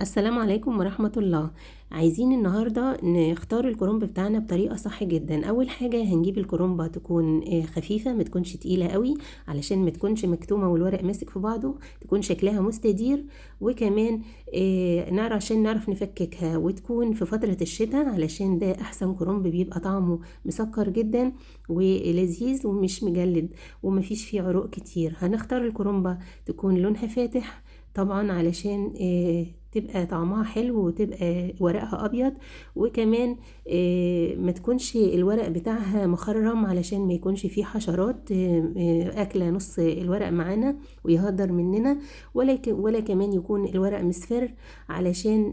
السلام عليكم ورحمة الله. عايزين النهاردة نختار الكرنب بتاعنا بطريقة صح جدا. أول حاجة هنجيب الكرنبة تكون خفيفة، ما تكونش تقيلة قوي علشان ما تكونش مكتومة والورق ماسك في بعضه، تكون شكلها مستدير. وكمان نعرف عشان نعرف نفككها، وتكون في فترة الشتاء علشان ده أحسن كرنب، بيبقى طعمه مسكر جدا ولذيذ ومش مجلد ومفيش فيه عروق كتير. هنختار الكرنبة تكون لونها فاتح طبعا علشان تبقى طعمها حلو وتبقى ورقها ابيض. وكمان ما تكونش الورق بتاعها مخرم علشان ما يكونش فيه حشرات اكله نص الورق معانا ويهدر مننا، ولا كمان يكون الورق مصفر علشان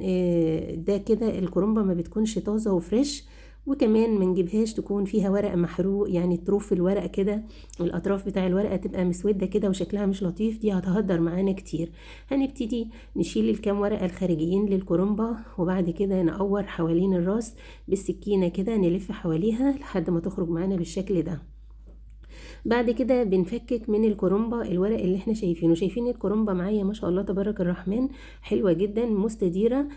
ده كده الكرنبة ما بتكونش طازة وفريش. وكمان ما نجيبهاش تكون فيها ورق محروق، يعني طروف الورق كده، الاطراف بتاع الورقه تبقى مسوده كده وشكلها مش لطيف، دي هتهدر معانا كتير. هنبتدي نشيل الكام ورقه الخارجيين للكرنبه، وبعد كده نقور حوالين الراس بالسكينه كده، نلف حواليها لحد ما تخرج معانا بالشكل ده. بعد كده بنفكك من الكرنبة الورق اللي احنا شايفين الكرنبة معايا ما شاء الله تبارك الرحمن، حلوة جدا مستديرة.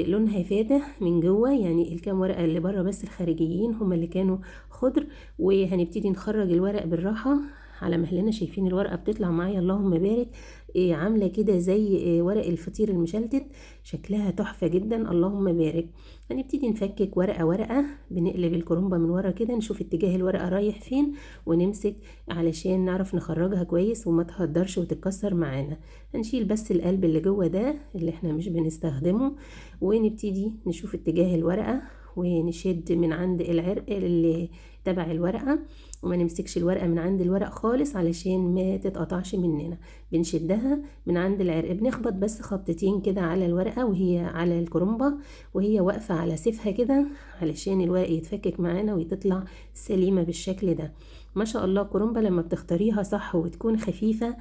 لونها فاتح من جوه، يعني الكام ورقة اللي بره بس الخارجيين هما اللي كانوا خضر. وهنبتدي نخرج الورق بالراحة على مهلنا. شايفين الورقة بتطلع معايا اللهم بارك، عاملة كده زي ورق الفطير المشلتت، شكلها تحفة جدا اللهم بارك. هنبتدي نفكك ورقة ورقة، بنقلب الكرنبة من ورا كده، نشوف اتجاه الورقة رايح فين ونمسك علشان نعرف نخرجها كويس وما تهدرش وتتكسر معانا. هنشيل بس القلب اللي جوه ده اللي احنا مش بنستخدمه، ونبتدي نشوف اتجاه الورقة ونشد من عند العرق اللي تبع الورقة، وما نمسكش الورقة من عند الورق خالص علشان ما تتقطعش مننا. بنشدها من عند العرق، بنخبط بس خبطتين كده على الورقة وهي على الكرنبة وهي واقفة على سيفها كده علشان الورق يتفكك معانا وتطلع سليمة بالشكل ده. ما شاء الله كرنبة لما بتختاريها صح وتكون خفيفة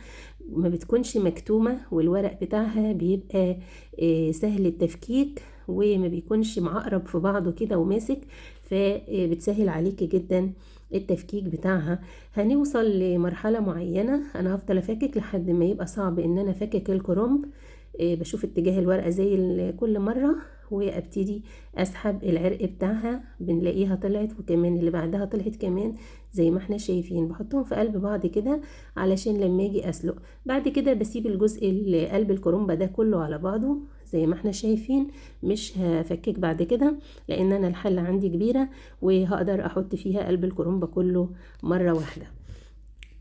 ما بتكونش مكتومة، والورق بتاعها بيبقى سهل التفكيك وما بيكونش معقرب في بعضه كده وماسك، فبتسهل عليكي جدا التفكيك بتاعها. هنوصل لمرحلة معينة انا هفضل افكك لحد ما يبقى صعب ان انا افكك الكرنب. بشوف اتجاه الورقة زي كل مرة وابتدي اسحب العرق بتاعها، بنلاقيها طلعت وكمان اللي بعدها طلعت كمان زي ما احنا شايفين. بحطهم في قلب بعض كده علشان لما اجي اسلق بعد كده بسيب الجزء اللي قلب الكرنبة ده كله على بعضه زي ما احنا شايفين. مش هفكك بعد كده لان انا الحلة عندي كبيرة وهقدر احط فيها قلب الكرنبة كله مرة واحدة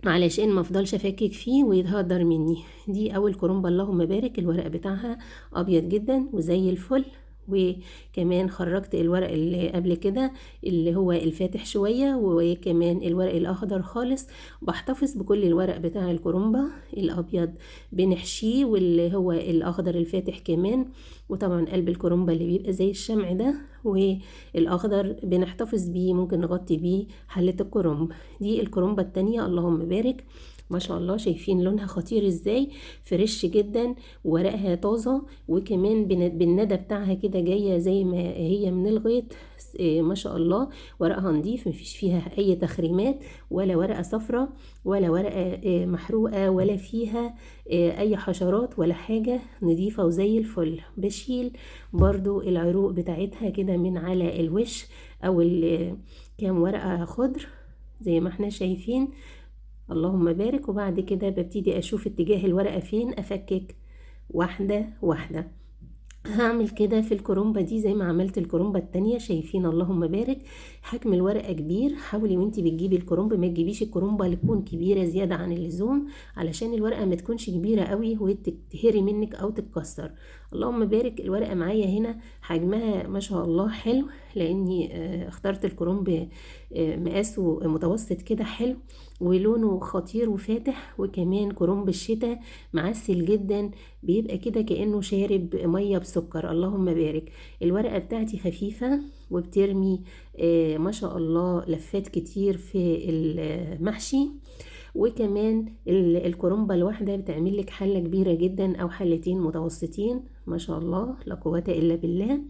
علشان ما افضلش افكك فيه ويتهدر مني. دي اول كرنبة اللهم بارك، الورق بتاعها ابيض جدا وزي الفل. وكمان خرجت الورق اللي قبل كده اللي هو الفاتح شوية، وكمان الورق الاخضر خالص. بحتفظ بكل الورق بتاع الكرنبة، الابيض بنحشيه واللي هو الاخضر الفاتح كمان، وطبعا قلب الكرنبة اللي بيبقى زي الشمع ده، والاخضر بنحتفظ بيه ممكن نغطي بيه حلة الكرنب. دي الكرنبة التانية اللهم بارك. ما شاء الله شايفين لونها خطير ازاي، فريش جدا ورقها طازة، وكمان بالندى بتاعها كده جاية زي ما هي من الغيط. ما شاء الله ورقها نضيف مفيش فيها اي تخريمات ولا ورقة صفرة ولا ورقة محروقة ولا فيها اي حشرات ولا حاجة، نضيفة وزي الفل. بشيل برضو العروق بتاعتها كده من على الوش او كام ورقة خضر زي ما احنا شايفين اللهم بارك. وبعد كده ببتدي اشوف اتجاه الورقة فين، افكك واحدة واحدة. هعمل كده في الكرومبة دي زي ما عملت الكرومبة التانية. شايفين اللهم بارك حجم الورقة كبير. حاولي وانتي بتجيبي الكرومبة ما تجيبيش الكرومبة اللي تكون كبيرة زيادة عن اللزوم علشان الورقة ما تكونش كبيرة قوي وتتهري منك او تتكسر. اللهم بارك الورقة معايا هنا حجمها ما شاء الله حلو، لاني اخترت الكرومب مقاسه متوسط كده حلو ولونه خطير وفاتح، وكمان كرومب الشتاء معسل جدا بيبقى كده كأنه شارب مية بسكر اللهم بارك. الورقة بتاعتي خفيفة وبترمي ما شاء الله لفات كتير في المحشي، وكمان الكرنبة الواحدة بتعمل لك حلة كبيرة جدا او حلتين متوسطين ما شاء الله لا قوة الا بالله.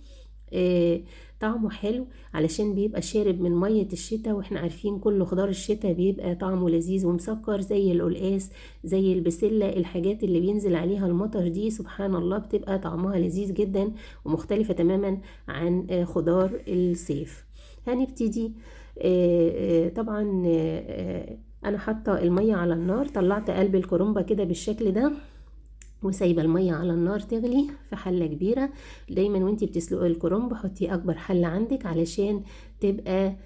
طعمه حلو علشان بيبقى شارب من مية الشتاء، واحنا عارفين كل خضار الشتاء بيبقى طعمه لذيذ ومسكر، زي القلقاس، زي البسلة، الحاجات اللي بينزل عليها المطر دي سبحان الله بتبقى طعمها لذيذ جدا ومختلفة تماما عن خضار الصيف. هنبتدي طبعا انا حاطه الميه على النار، طلعت قلب الكرنبه كده بالشكل ده وسايبه الميه على النار تغلي في حله كبيره. دايما وانتي بتسلقي الكرنب حطي اكبر حله عندك علشان تبقى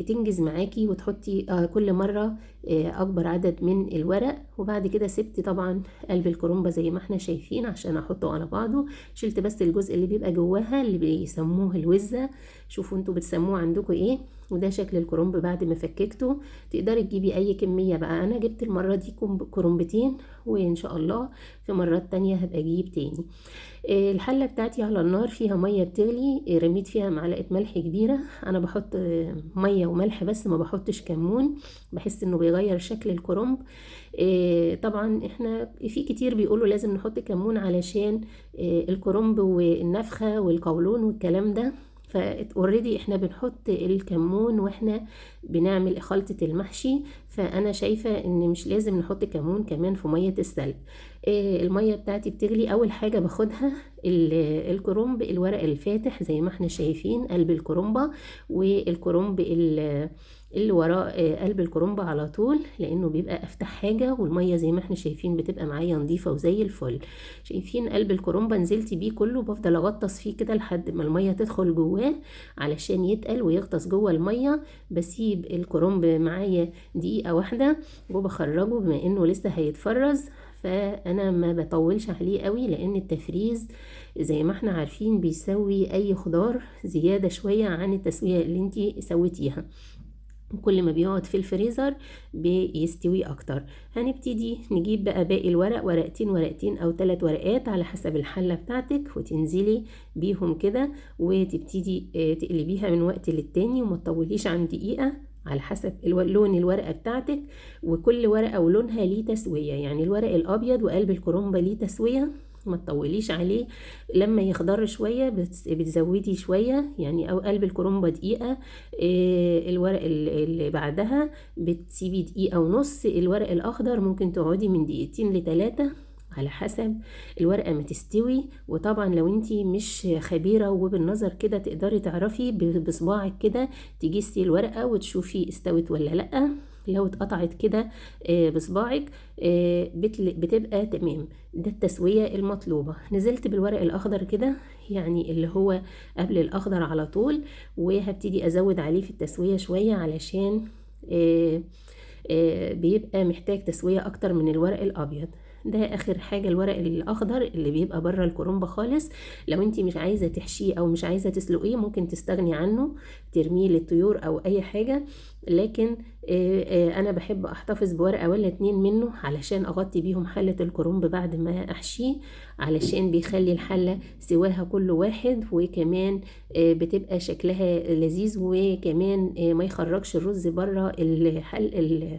تنجز معاكي، وتحطي كل مره اكبر عدد من الورق. وبعد كده سبت طبعا قلب الكرنبه زي ما احنا شايفين عشان احطه على بعضه، شلت بس الجزء اللي بيبقى جواها اللي بيسموه الوزه، شوفوا انتوا بتسموه عندكم ايه. وده شكل الكرنب بعد ما فككته. تقدري تجيبي اي كميه بقى، انا جبت المره دي كرنبتين، وان شاء الله في مرات تانية هبقى اجيب تاني. الحله بتاعتي على النار فيها ميه بتغلي، رميت فيها معلقه ملح كبيره. انا بحط ميه وملح بس، ما بحطش كمون، بحس انه بيغير شكل الكرنب. طبعا احنا في كتير بيقولوا لازم نحط كمون علشان الكرنب والنفخه والقولون والكلام ده، فاوريدي احنا بنحط الكمون واحنا بنعمل خلطة المحشي، فانا شايفة ان مش لازم نحط كمون كمان في مية السلق. المية بتاعتي بتغلي، اول حاجة باخدها الكرنب الورق الفاتح زي ما احنا شايفين قلب الكرنبة، والكرنب اللي وراء قلب الكرنبة على طول، لانه بيبقى افتح حاجة، والمية زي ما احنا شايفين بتبقى معايا نظيفة وزي الفل. شايفين قلب الكرنبة نزلت بيه كله، بفضل اغطس فيه كده لحد ما المية تدخل جواه علشان يتقل ويغطس جوه المية. بسيب الكرنب معايا دقيقة واحدة وبخرجه بما انه لسه هيتفرز، فانا ما بطولش عليه قوي، لان التفريز زي ما احنا عارفين بيسوي اي خضار زيادة شوية عن التسوية اللي انتي سويتيها، كل ما بيقعد في الفريزر بيستوي اكتر. هنبتدي نجيب بقى باقي الورق، ورقتين او 3 ورقات على حسب الحلة بتاعتك، وتنزلي بيهم كده وتبتدي تقلبيها من وقت للتاني، وما تطوليش عن دقيقة على حسب لون الورقة بتاعتك. وكل ورقة ولونها ليه تسوية، يعني الورق الابيض وقلب الكرنبة ليه تسوية، ما تطوليش عليه. لما يخضر شوية بتزودي شوية، يعني او قلب الكرنبة دقيقة، الورق اللي بعدها بتسيبي دقيقة ونص، الورق الاخضر ممكن تقعدي من 2 ل3 على حسب الورقة ما تستوي. وطبعا لو انتي مش خبيرة وبالنظر كده تقدري تعرفي بصباعك كده تجيسي الورقة وتشوفي استوت ولا لأ. لو اتقطعت كده بصباعك بتبقى تمام، ده التسوية المطلوبة. نزلت بالورق الاخضر كده، يعني اللي هو قبل الاخضر على طول، وهبتدي ازود عليه في التسوية شوية علشان بيبقى محتاج تسوية اكتر من الورق الابيض. ده اخر حاجة الورق الاخضر اللي بيبقى بره الكرنبة خالص. لو انتي مش عايزة تحشيه او مش عايزة تسلقيه ممكن تستغني عنه، ترميه للطيور او اي حاجة، لكن انا بحب احتفظ بورقة ولا 2 منه علشان اغطي بيهم حلة الكرنب بعد ما احشيه، علشان بيخلي الحلة سواها كل واحد، وكمان بتبقى شكلها لذيذ، وكمان ما يخرجش الرز بره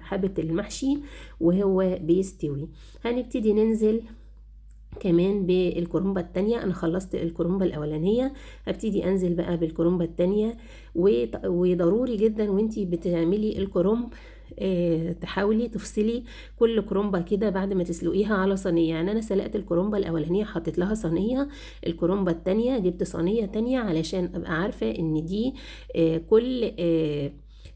حبة المحشي وهو بيستوي. هنبتدي ننزل كمان بالكرنبة التانية. انا خلصت الكرنبة الاولانية، هبتدي انزل بقى بالكرنبة التانية. وضروري جدا وانتي بتعملي الكرنب تحاولي تفصلي كل كرنبة كده بعد ما تسلقيها على صينية. يعني انا سلقت الكرنبة الاولانية حطيت لها صينية، الكرنبة التانية جبت صينية تانية علشان ابقى عارفة ان دي كل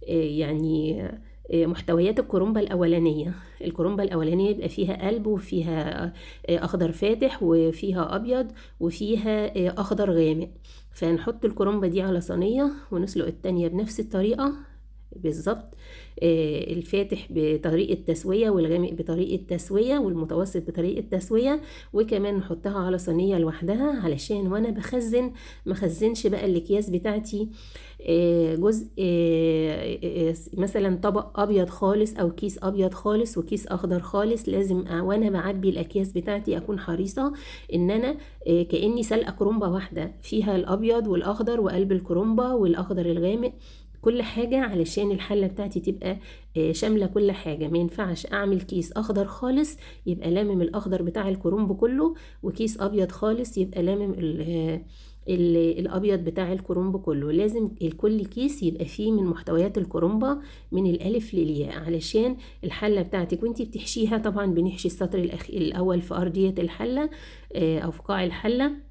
يعني محتويات الكرنبة الأولانية. الكرنبة الأولانية يبقى فيها قلب، وفيها أخضر فاتح، وفيها أبيض، وفيها أخضر غامق. فنحط الكرنبة دي على صينية ونسلق التانية بنفس الطريقة بالظبط، الفاتح بطريقة تسوية، والغامق بطريقة تسوية، والمتوسط بطريقة تسوية، وكمان نحطها على صينية لوحدها علشان وانا بخزن مخزنش بقى الاكياس بتاعتي جزء مثلا طبق ابيض خالص او كيس ابيض خالص وكيس اخضر خالص. لازم وانا بعبي الاكياس بتاعتي اكون حريصة ان انا كأني سلقة كرنبة واحدة فيها الابيض والاخضر وقلب الكرنبة والاخضر الغامق، كل حاجة علشان الحلة بتاعتي تبقى شاملة كل حاجة. ما ينفعش اعمل كيس اخضر خالص يبقى لامم الاخضر بتاع الكرنب كله، وكيس ابيض خالص يبقى لامم الابيض بتاع الكرنب كله. لازم كل كيس يبقى فيه من محتويات الكرنبة من الالف للياء، علشان الحلة بتاعتك وانتي بتحشيها، طبعا بنحشي السطر الاول في ارضية الحلة او في قاع الحلة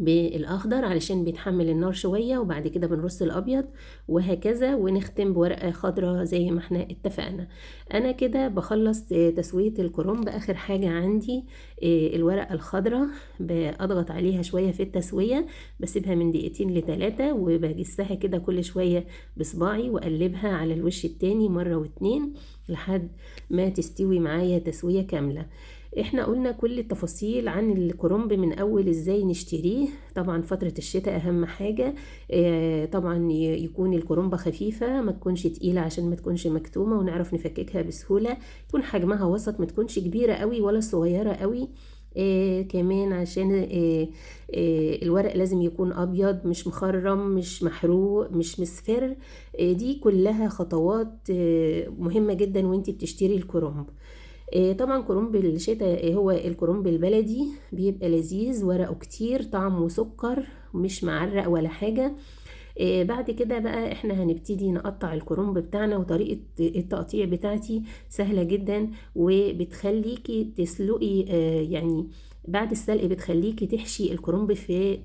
بالاخضر علشان بيتحمل النار شوية، وبعد كده بنرص الابيض وهكذا، ونختم بورقة خضراء زي ما احنا اتفقنا. انا كده بخلص تسوية الكرنب. اخر حاجة عندي الورقة الخضراء، بضغط عليها شوية في التسوية، بسيبها من دقيقتين ل3، وبجسها كده كل شوية بصباعي واقلبها على الوش التاني مرة واتنين لحد ما تستوي معايا تسوية كاملة. احنا قلنا كل التفاصيل عن الكرنب من اول ازاي نشتريه. طبعا فترة الشتاء اهم حاجة، طبعا يكون الكرنبة خفيفة، ما تكونش تقيلة عشان ما تكونش مكتومة ونعرف نفككها بسهولة، يكون حجمها وسط، ما تكونش كبيرة قوي ولا صغيرة قوي. كمان عشان الورق لازم يكون ابيض، مش مخرم، مش محروق، مش مصفر. دي كلها خطوات مهمة جدا وانتي بتشتري الكرنب. طبعا كرنب الشتاء هو الكرنب البلدي، بيبقى لذيذ، ورقه كتير، طعمه سكر، مش معرق ولا حاجة. بعد كده بقى احنا هنبتدي نقطع الكرنب بتاعنا، وطريقة التقطيع بتاعتي سهلة جدا، وبتخليكي تسلقي يعني بعد السلق بتخليكي تحشي الكرنب في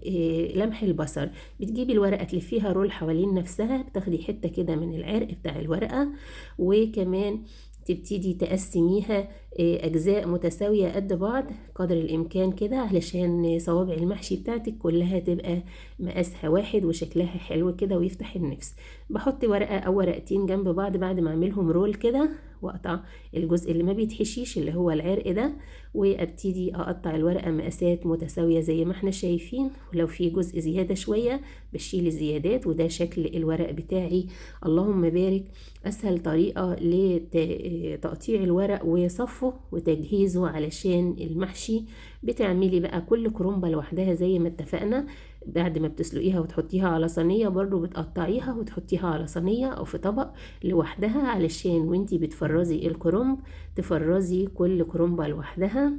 لمح البصر. بتجيبي الورقة تلفيها رول حوالين نفسها، بتاخدي حتة كده من العرق بتاع الورقة، وكمان تبتدي تقسميها أجزاء متساوية قد بعض قدر الإمكان كده، علشان صوابع المحشي بتاعتك كلها تبقى مقاسها واحد وشكلها حلو كده ويفتح النفس. بحط ورقة أو ورقتين جنب بعض بعد ما أعملهم رول كده، وأقطع الجزء اللي ما بيتحشيش اللي هو العرق ده، وأبتدي أقطع الورقة مقاسات متساوية زي ما احنا شايفين، ولو في جزء زيادة شوية بشيل الزيادات، وده شكل الورق بتاعي. اللهم بارك. أسهل طريقة لتقطيع الورق وصفه وتجهيزه علشان المحشي، بتعملي بقى كل كرنبة لوحدها زي ما اتفقنا. بعد ما بتسلقيها وتحطيها على صينية، برضو بتقطعيها وتحطيها على صينية أو في طبق لوحدها، علشان وانتي بتفرزي الكرنب تفرزي كل كرنبة لوحدها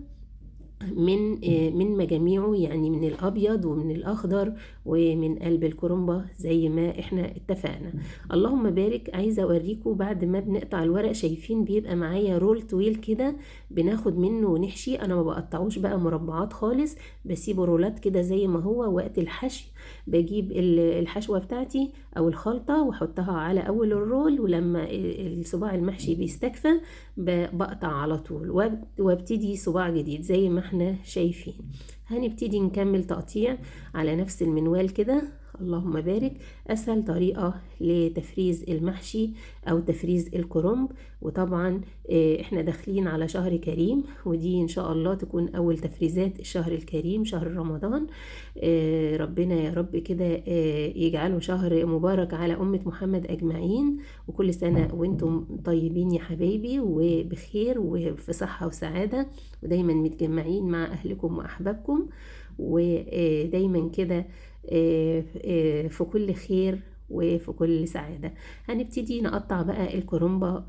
من مجاميعه، يعني من الابيض ومن الاخضر ومن قلب الكرنبة زي ما احنا اتفقنا. اللهم بارك. عايزه اوريكم بعد ما بنقطع الورق، شايفين بيبقى معايا رول طويل كده بناخد منه ونحشي. انا ما بقطعوش بقى مربعات خالص، بسيبه رولات كده زي ما هو. وقت الحشي بجيب الحشوة بتاعتي او الخلطة واحطها على اول الرول، ولما الصباع المحشي بيستكفى بقطع على طول وابتدي صباع جديد زي ما احنا شايفين. هنبتدي نكمل تقطيع على نفس المنوال كده. اللهم بارك. اسهل طريقة لتفريز المحشي او تفريز الكرنب. وطبعا احنا داخلين على شهر كريم، ودي ان شاء الله تكون اول تفريزات الشهر الكريم، شهر رمضان. ربنا يا رب كده يجعله شهر مبارك على أمة محمد أجمعين، وكل سنة وانتم طيبين يا حبايبي وبخير وفي صحة وسعادة، ودايما متجمعين مع أهلكم وأحبابكم، ودايما كده في كل خير وفي كل سعادة. هنبتدي نقطع بقى الكرنبة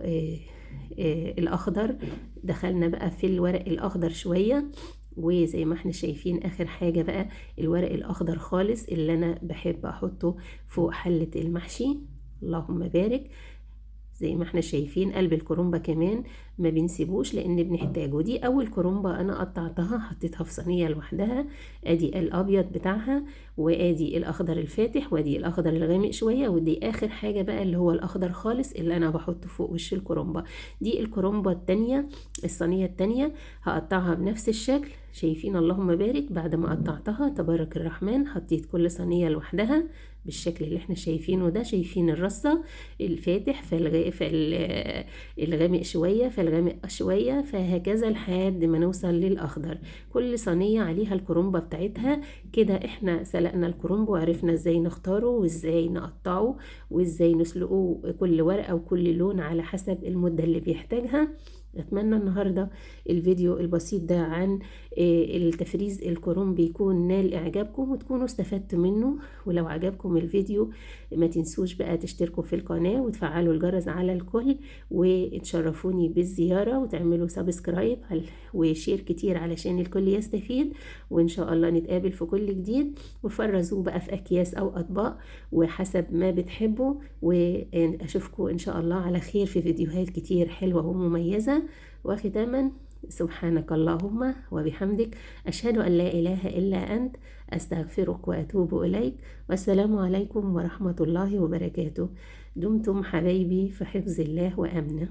الأخضر. دخلنا بقى في الورق الأخضر شوية، وزي ما احنا شايفين اخر حاجة بقى الورق الاخضر خالص اللي انا بحب احطه فوق حلة المحشي. اللهم بارك. زي ما احنا شايفين قلب الكرنبة كمان ما بنسيبوش لان بنحتاجه. دي اول كرنبة انا قطعتها حطيتها في صينية لوحدها. ادي الابيض بتاعها، وادي الاخضر الفاتح، وادي الاخضر الغامق شوية، ودي اخر حاجة بقى اللي هو الاخضر خالص اللي انا بحطه فوق وش الكرنبة. دي الكرنبة التانية، الصينية التانية هقطعها بنفس الشكل. شايفين اللهم بارك. بعد ما قطعتها تبارك الرحمن حطيت كل صينية لوحدها بالشكل اللي احنا شايفينه ده. شايفين الرصة الفاتح فالغامق شوية فالغامق شوية، فهكذا لحد ما نوصل للأخضر. كل صينية عليها الكرنبة بتاعتها كده. احنا سلقنا الكرنب وعرفنا ازاي نختاره وازاي نقطعه وازاي نسلقه كل ورقة وكل لون على حسب المدة اللي بيحتاجها. أتمنى النهاردة الفيديو البسيط ده عن التفريز الكرنب يكون نال إعجابكم وتكونوا استفدتوا منه. ولو عجبكم الفيديو ما تنسوش بقى تشتركوا في القناة وتفعلوا الجرس على الكل، وتشرفوني بالزيارة وتعملوا سبسكرايب وشير كتير علشان الكل يستفيد. وإن شاء الله نتقابل في كل جديد، وفرزوه بقى في أكياس أو أطباق وحسب ما بتحبوا. وأشوفكم إن شاء الله على خير في فيديوهات كتير حلوة ومميزة. وختاما سبحانك اللهم وبحمدك، أشهد أن لا إله إلا أنت، أستغفرك وأتوب إليك. والسلام عليكم ورحمة الله وبركاته. دمتم حبايبي في حفظ الله وأمنه.